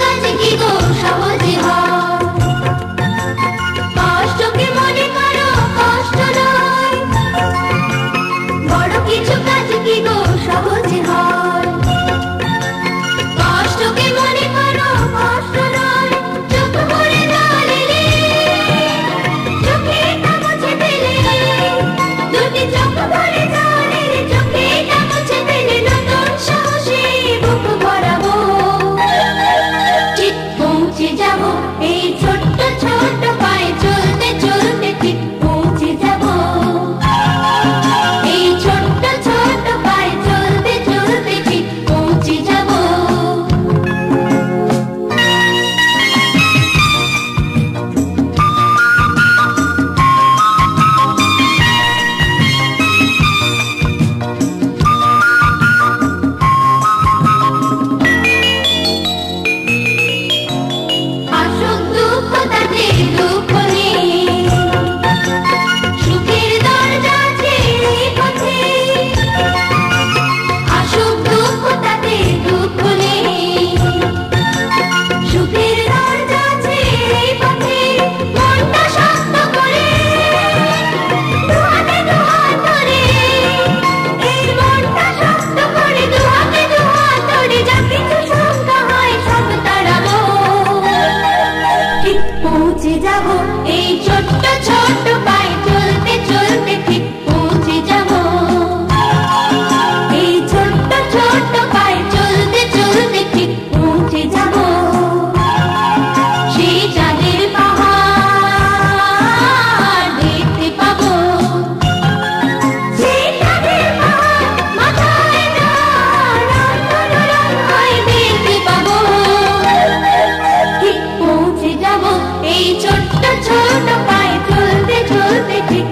কাজ কি গো সহজে হয়, কষ্টকে মনে করো কষ্ট নয়, বড় কিছু কাজ কি গো সহজে হয়, কষ্টকে মনে করো কষ্ট নয়, চোখ ভরে জল এলে চোখেটা মুছে ফেলে, দুটি চোখ ভরে জল এলে চোখেটা মুছে ফেলে নতুন সাহসে বুক ভরাবো, ঠিক পৌঁছে যাবো এই ছোট্ট ছোট্ট পায়ে চলতে চলতে, ঠিক পৌঁছে যাবো এই ছোট্ট ছোট্ট পায়ে চলতে চলতে, ঠিক পৌঁছে যাবো। আসুক দুঃখ তাতে দুঃখ নেই, সুখের দরজা আছে এই পথে, আসুক দুঃখ তাতে দুঃখ নেই, সুখের দরজা আছে এই পথে, মনটা শক্ত করে দুহাতে দুহাত ধরে, এই মনটা শক্ত করে দুহাতে দুহাত ধরে, যা কিছু শঙ্কা হয় সব তাড়াবো, ঠিক পৌঁছে যাবো এই ছোট্ট ছোট্ট পায়ে চলতে চলতে, ঠিক পৌঁছে যাবো এই ছোট্ট ছোট্ট পায়ে চলতে চলতে, ঠিক পৌঁছে যাবো সেই চাঁদের পাহাড় দেখতে পাবো, সেই চাঁদের পাহাড় মাথায় রং দেখতে পাবো, ঠিক পৌঁছে যাবো এই ছোট্ট ছোট্ট পায়ে চলতে চলতে, ঠিক